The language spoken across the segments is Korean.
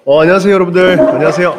안녕하세요, 여러분들. 안녕하세요.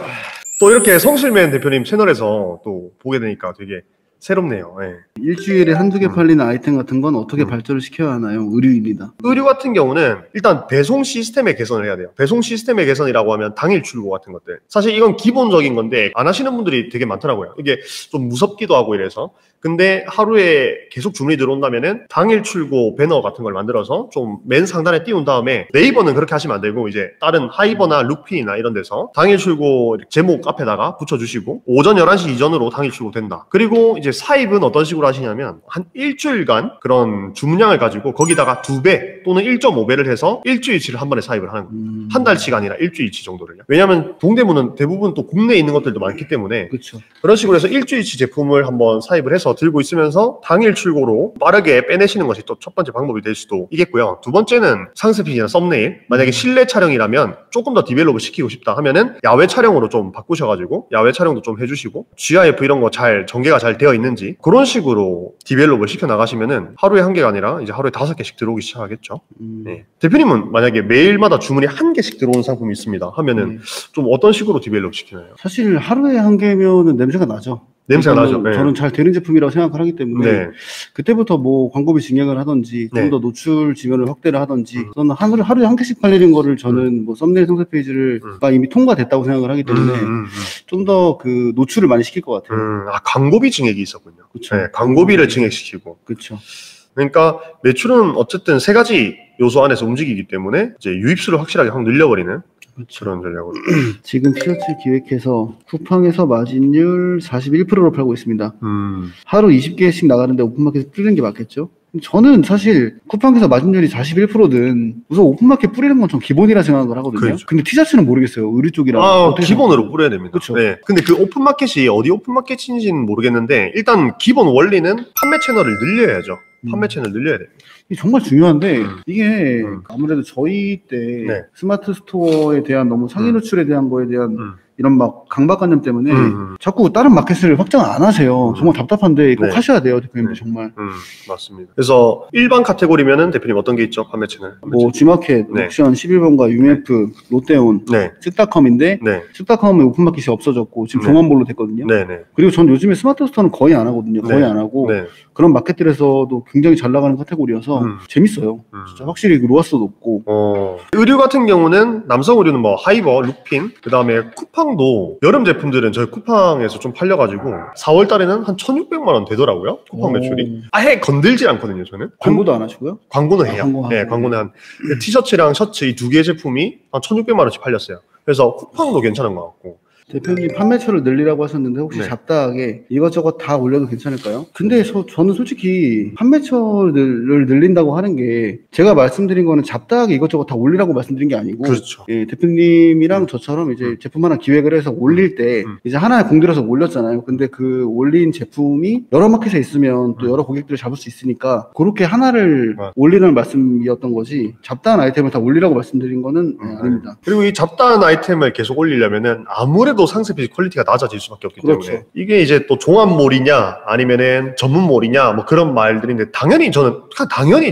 또 이렇게 성실맨 대표님 채널에서 또 보게 되니까 되게 새롭네요. 예. 일주일에 한두 개 팔리는 아이템 같은 건 어떻게 발전을 시켜야 하나요? 의류입니다. 의류 같은 경우는 일단 배송 시스템의 개선을 해야 돼요. 배송 시스템의 개선이라고 하면 당일 출고 같은 것들. 사실 이건 기본적인 건데 안 하시는 분들이 되게 많더라고요. 이게 좀 무섭기도 하고 이래서. 근데 하루에 계속 주문이 들어온다면은 당일 출고 배너 같은 걸 만들어서 좀 맨 상단에 띄운 다음에, 네이버는 그렇게 하시면 안 되고 이제 다른 하이버나 루핀이나 이런 데서 당일 출고 제목 앞에다가 붙여주시고 오전 11시 이전으로 당일 출고 된다. 그리고 이제 사입은 어떤 식으로 하시냐면 한 일주일간 그런 주문량을 가지고 거기다가 2배 또는 1.5배를 해서 일주일치를 한 번에 사입을 하는 거예요. 한 달치가 아니라 일주일치 정도를요. 왜냐하면 동대문은 대부분 또 국내에 있는 것들도 많기 때문에 그렇죠. 그런 식으로 해서 일주일치 제품을 한번 사입을 해서 들고 있으면서 당일 출고로 빠르게 빼내시는 것이 또 첫 번째 방법이 될 수도 있겠고요. 두 번째는 상세픽이나 썸네일, 만약에 실내 촬영이라면 조금 더 디벨롭을 시키고 싶다 하면은 야외 촬영으로 좀 바꾸셔가지고 야외 촬영도 좀 해주시고 GIF 이런 거 잘 전개가 잘 되어 있는지 그런 식으로 디벨롭을 시켜 나가시면은 하루에 한 개가 아니라 이제 하루에 5개씩 들어오기 시작하겠죠. 네. 대표님은 만약에 매일마다 주문이 1개씩 들어오는 상품이 있습니다 하면은 좀 어떤 식으로 디벨롭 시키나요? 사실 하루에 1개면은 냄새가 나죠. 냄새가 나죠. 네. 저는 잘 되는 제품이라고 생각을 하기 때문에 네. 그때부터 뭐 광고비 증액을 하든지 좀 더 노출 지면을 확대를 하든지 저는 하루에 1개씩 팔리는 거를 저는 뭐 썸네일 성세 페이지를 이미 통과됐다고 생각을 하기 때문에 좀 더 그 노출을 많이 시킬 것 같아요. 광고비 증액이 있었군요. 그쵸. 네, 광고비를 증액시키고. 그렇죠. 그러니까 매출은 어쨌든 3가지 요소 안에서 움직이기 때문에 이제 유입수를 확실하게 확 늘려버리는 그런 전략으로. 지금 티셔츠 기획해서 쿠팡에서 마진율 41%로 팔고 있습니다. 하루 20개씩 나가는데 오픈마켓에 뿌리는 게 맞겠죠? 저는 사실 쿠팡에서 마진율이 41%든 우선 오픈마켓 뿌리는 건 좀 기본이라 생각을 하거든요. 그렇죠. 근데 티셔츠는 모르겠어요. 의류 쪽이라. 기본으로 뿌려야 됩니다. 그렇죠. 네. 근데 그 오픈마켓이 어디 오픈마켓인지는 모르겠는데 일단 기본 원리는 판매 채널을 늘려야죠. 판매 채널 늘려야 돼요. 이게 정말 중요한데 이게 아무래도 저희 때 네. 스마트 스토어에 대한 너무 상위 노출에 대한 거에 대한 이런 막 강박관념 때문에 자꾸 다른 마켓을 확장 안 하세요. 정말 답답한데 꼭 네. 하셔야 돼요, 대표님도 정말. 맞습니다. 그래서 일반 카테고리면은 대표님 어떤 게 있죠? 판매 채널? 뭐 G마켓, 네. 옥션, 11번가, UMF, 롯데온, 네. 쓱닷컴인데 네. 쓱닷컴은 오픈마켓이 없어졌고 지금 네. 종합몰로 됐거든요. 네. 네. 그리고 전 요즘에 스마트 스토어는 거의 안 하거든요. 거의 네. 안 하고 네. 그런 마켓들에서도 굉장히 잘 나가는 카테고리여서 재밌어요. 진짜 확실히 그 로아스도 높고. 의류 같은 경우는 남성 의류는 뭐 하이버, 루핀, 그 다음에 쿠팡도 여름 제품들은 저희 쿠팡에서 좀 팔려가지고 4월 달에는 한 1,600만 원 되더라고요. 쿠팡 매출이. 아예 건들지 않거든요, 저는. 광고도 안 하시고요? 광고는 해요. 네, 광고는 한 티셔츠랑 셔츠 이 2개 제품이 한 1,600만 원씩 팔렸어요. 그래서 쿠팡도 괜찮은 것 같고. 대표님 판매처를 늘리라고 하셨는데 혹시 네. 잡다하게 이것저것 다 올려도 괜찮을까요? 근데 저는 솔직히 판매처를 늘린다고 하는 게 제가 말씀드린 거는 잡다하게 이것저것 다 올리라고 말씀드린 게 아니고 그렇죠. 예, 대표님이랑 저처럼 이제 제품 하나 기획을 해서 올릴 때 이제 하나에 공들여서 올렸잖아요. 근데 그 올린 제품이 여러 마켓에 있으면 또 여러 고객들을 잡을 수 있으니까 그렇게 하나를 올리는 말씀이었던 거지 잡다한 아이템을 다 올리라고 말씀드린 거는 아닙니다. 그리고 이 잡다한 아이템을 계속 올리려면은 아무래도 상세 페이지 퀄리티가 낮아질 수밖에 없기 그렇죠. 때문에 이게 이제 또 종합몰이냐 아니면은 전문몰이냐 뭐 그런 말들인데 당연히 저는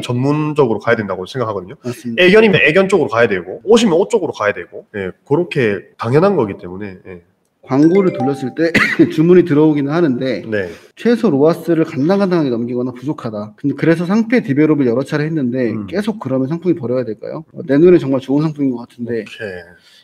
전문적으로 가야 된다고 생각하거든요. 맞습니다. 애견이면 애견 쪽으로 가야 되고 옷이면 옷 쪽으로 가야 되고 예, 그렇게 당연한 거기 때문에 예. 광고를 돌렸을 때 주문이 들어오기는 하는데 네. 최소 로아스를 간당간당하게 넘기거나 부족하다. 근데 그래서 상패 디벨롭을 여러 차례 했는데 계속 그러면 상품이 버려야 될까요? 내 눈에 정말 좋은 상품인 것 같은데 오케이.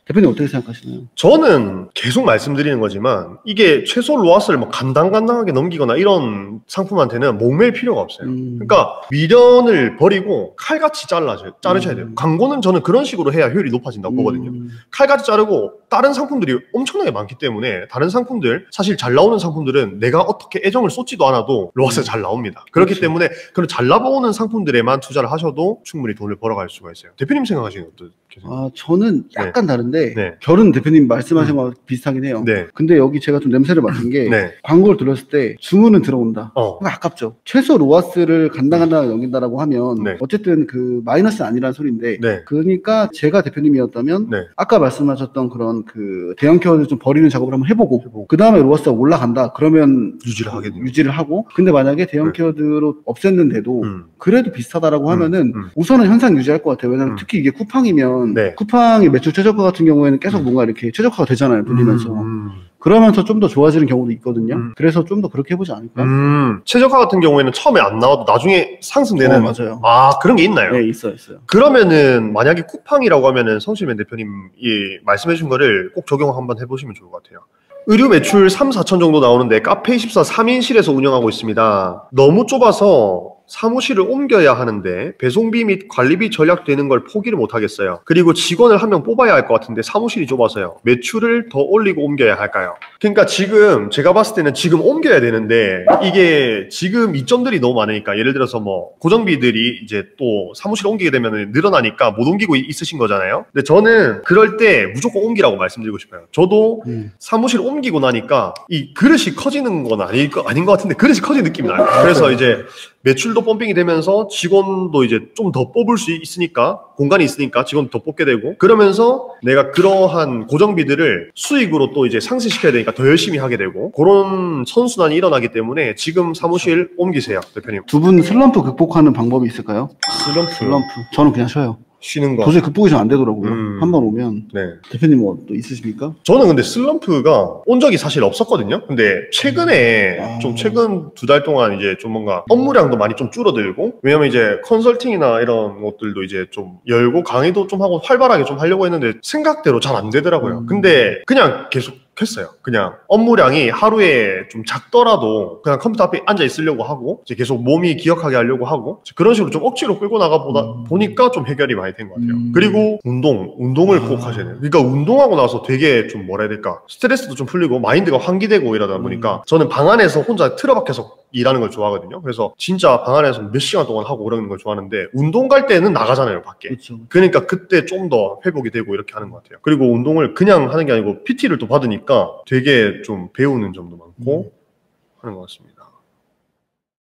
대표님 어떻게 생각하시나요? 저는 계속 말씀드리는 거지만 이게 최소 로아스를 뭐 간당간당하게 넘기거나 이런 상품한테는 목맬 필요가 없어요. 그러니까 미련을 버리고 칼같이 자르셔야 돼요. 광고는 저는 그런 식으로 해야 효율이 높아진다고 보거든요. 칼같이 자르고 다른 상품들이 엄청나게 많기 때문에 다른 상품들 사실 잘 나오는 상품들은 내가 어떻게 애정을 쏟지도 않아도 로아스가 잘 나옵니다. 그렇기 그렇죠. 때문에 그런 잘 나오는 상품들에만 투자를 하셔도 충분히 돈을 벌어갈 수가 있어요. 대표님 생각하시는 어떻게 생각하세요? 저는 약간 다른데 네. 결은 대표님 말씀하신 거랑 비슷하긴 해요. 네. 근데 여기 제가 좀 냄새를 맡은 게 네. 광고를 돌렸을 때 주문은 들어온다. 그거 아깝죠. 최소 로아스를 간당간당하게 넘긴다라고 하면 네. 어쨌든 그 마이너스는 아니라는 소리인데 네. 그러니까 제가 대표님이었다면 네. 아까 말씀하셨던 그런 한번 그 대형 케어를 좀 버리는 작업을 한번 해보고 그 다음에 로아스가 올라간다 그러면 유지를 하고 근데 만약에 대형 케어드로 없앴는데도 그래도 비슷하다라고 하면은 우선은 현상 유지할 것 같아요. 왜냐면 특히 이게 쿠팡이면 쿠팡이 매출 최저가 같은 경우에는 계속 뭔가 이렇게 최저가가 되잖아요. 불리면서. 그러면서 좀 더 좋아지는 경우도 있거든요. 그래서 좀 더 그렇게 해보지 않을까? 최저가 같은 경우에는 처음에 안 나와도 나중에 상승되는. 맞아요. 아, 그런 게 있나요? 네, 있어요. 그러면은 만약에 쿠팡이라고 하면은 성실맨 대표님이 말씀해준 거를 꼭 적용 한번 해보시면 좋을 것 같아요. 의류 매출 3, 4천 정도 나오는데 카페24 3인실에서 운영하고 있습니다. 너무 좁아서 사무실을 옮겨야 하는데 배송비 및 관리비 절약되는 걸 포기를 못하겠어요. 그리고 직원을 한 명 뽑아야 할 것 같은데 사무실이 좁아서요. 매출을 더 올리고 옮겨야 할까요? 그러니까 지금 제가 봤을 때는 지금 옮겨야 되는데 이게 지금 이점들이 너무 많으니까 예를 들어서 뭐 고정비들이 이제 또 사무실 옮기게 되면 늘어나니까 못 옮기고 있으신 거잖아요. 근데 저는 그럴 때 무조건 옮기라고 말씀드리고 싶어요. 저도 사무실 옮기고 나니까 이 그릇이 커지는 건 아닌 것 같은데 그릇이 커진 느낌이 나요. 그래서 이제 매출도 펌핑이 되면서 직원도 이제 좀 더 뽑을 수 있으니까 공간이 있으니까 직원도 더 뽑게 되고 그러면서 내가 그러한 고정비들을 수익으로 또 이제 상쇄시켜야 되니까 더 열심히 하게 되고 그런 선순환이 일어나기 때문에 지금 사무실 옮기세요, 대표님. 두 분 슬럼프 극복하는 방법이 있을까요? 슬럼프. 저는 그냥 쉬어요. 쉬는 거. 도저히 극복이 잘 안 되더라고요. 한 번 오면. 네. 대표님 뭐 또 있으십니까? 저는 근데 슬럼프가 온 적이 사실 없었거든요. 근데 최근에 좀 최근 2달 동안 이제 좀 뭔가 업무량도 많이 좀 줄어들고 왜냐면 이제 컨설팅이나 이런 것들도 이제 좀 열고 강의도 좀 하고 활발하게 좀 하려고 했는데 생각대로 잘 안 되더라고요. 근데 그냥 계속 했어요. 그냥 업무량이 하루에 좀 작더라도 그냥 컴퓨터 앞에 앉아 있으려고 하고 이제 계속 몸이 기억하게 하려고 하고 그런 식으로 좀 억지로 끌고 나가 보니까 좀 해결이 많이 된 것 같아요. 그리고 운동을 꼭 하셔야 돼요. 그러니까 운동하고 나서 되게 좀 뭐라 해야 될까 스트레스도 좀 풀리고 마인드가 환기되고 이러다 보니까 저는 방 안에서 혼자 틀어박혀서 일하는 걸 좋아하거든요. 그래서 진짜 방 안에서 몇 시간 동안 하고 그러는 걸 좋아하는데 운동 갈 때는 나가잖아요, 밖에. 그렇죠. 그러니까 그때 좀 더 회복이 되고 이렇게 하는 것 같아요. 그리고 운동을 그냥 하는 게 아니고 PT를 또 받으니까 되게 좀 배우는 점도 많고 하는 것 같습니다.